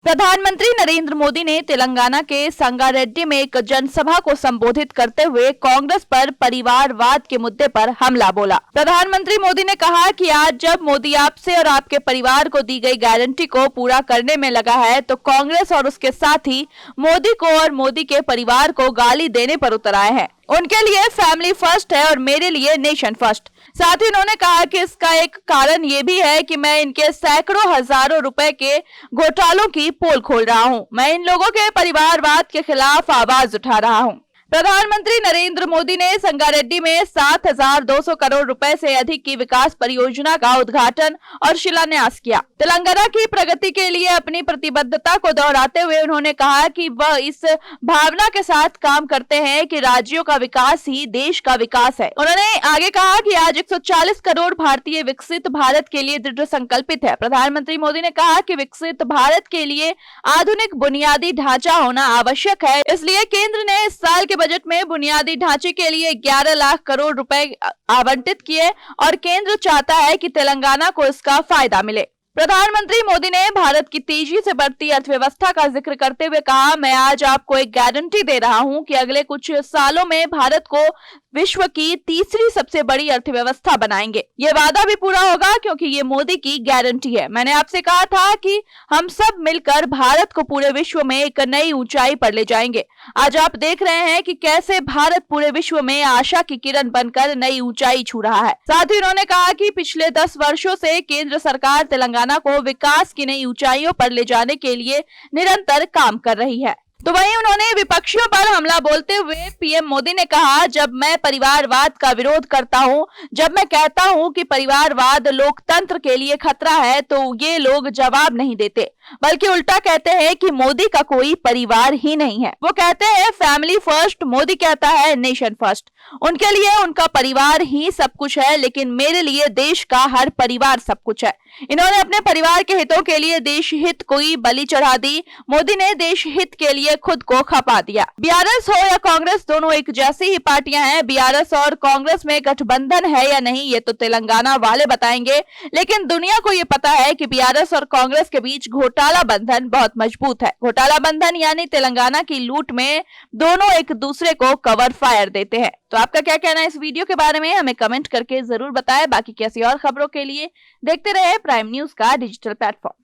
प्रधानमंत्री नरेंद्र मोदी ने तेलंगाना के संगारेड्डी में एक जनसभा को संबोधित करते हुए कांग्रेस पर परिवारवाद के मुद्दे पर हमला बोला। प्रधानमंत्री मोदी ने कहा कि आज जब मोदी आपसे और आपके परिवार को दी गई गारंटी को पूरा करने में लगा है, तो कांग्रेस और उसके साथी मोदी को और मोदी के परिवार को गाली देने पर उतर आए हैं। उनके लिए फैमिली फर्स्ट है और मेरे लिए नेशन फर्स्ट। साथ ही उन्होंने कहा कि इसका एक कारण ये भी है कि मैं इनके सैकड़ों हजारों रुपए के घोटालों की पोल खोल रहा हूं। मैं इन लोगों के परिवारवाद के खिलाफ आवाज उठा रहा हूं। प्रधानमंत्री नरेंद्र मोदी ने संगारेड्डी में 7,200 करोड़ रुपए से अधिक की विकास परियोजना का उद्घाटन और शिलान्यास किया। तेलंगाना की प्रगति के लिए अपनी प्रतिबद्धता को दोहराते हुए उन्होंने कहा कि वह इस भावना के साथ काम करते हैं कि राज्यों का विकास ही देश का विकास है। उन्होंने आगे कहा कि आज 140 करोड़ भारतीय विकसित भारत के लिए दृढ़ संकल्पित है। प्रधानमंत्री मोदी ने कहा कि विकसित भारत के लिए आधुनिक बुनियादी ढांचा होना आवश्यक है, इसलिए केंद्र ने इस साल के बजट में बुनियादी ढांचे के लिए 11 लाख करोड़ रुपए आवंटित किए और केंद्र चाहता है कि तेलंगाना को इसका फायदा मिले। प्रधानमंत्री मोदी ने भारत की तेजी से बढ़ती अर्थव्यवस्था का जिक्र करते हुए कहा, मैं आज आपको एक गारंटी दे रहा हूं कि अगले कुछ सालों में भारत को विश्व की तीसरी सबसे बड़ी अर्थव्यवस्था बनाएंगे। ये वादा भी पूरा होगा क्योंकि ये मोदी की गारंटी है। मैंने आपसे कहा था कि हम सब मिलकर भारत को पूरे विश्व में एक नई ऊंचाई पर ले जाएंगे। आज आप देख रहे हैं कि कैसे भारत पूरे विश्व में आशा की किरण बनकर नई ऊंचाई छू रहा है। साथ ही उन्होंने कहा कि पिछले 10 वर्षों से केंद्र सरकार तेलंगाना को विकास की नई ऊंचाइयों पर ले जाने के लिए निरंतर काम कर रही है। तो वहीं उन्होंने विपक्षियों पर हमला बोलते हुए पीएम मोदी ने कहा, जब मैं परिवारवाद का विरोध करता हूं, जब मैं कहता हूं कि परिवारवाद लोकतंत्र के लिए खतरा है, तो ये लोग जवाब नहीं देते, बल्कि उल्टा कहते हैं कि मोदी का कोई परिवार ही नहीं है। वो कहते हैं फैमिली फर्स्ट, मोदी कहता है नेशन फर्स्ट। उनके लिए उनका परिवार ही सब कुछ है, लेकिन मेरे लिए देश का हर परिवार सब कुछ है। इन्होंने अपने परिवार के हितों के लिए देश हित को ही बलि चढ़ा दी। मोदी ने देश हित के लिए खुद को खपा दिया। बीआरएस हो या कांग्रेस, दोनों एक जैसी ही पार्टियां हैं। बीआरएस और कांग्रेस में गठबंधन है या नहीं, ये तो तेलंगाना वाले बताएंगे, लेकिन दुनिया को ये पता है कि बीआरएस और कांग्रेस के बीच घोटाला बंधन बहुत मजबूत है। घोटाला बंधन यानी तेलंगाना की लूट में दोनों एक दूसरे को कवर फायर देते हैं। तो आपका क्या कहना है इस वीडियो के बारे में, हमें कमेंट करके जरूर बताएं। बाकी कैसी और खबरों के लिए देखते रहे प्राइम न्यूज का डिजिटल प्लेटफॉर्म।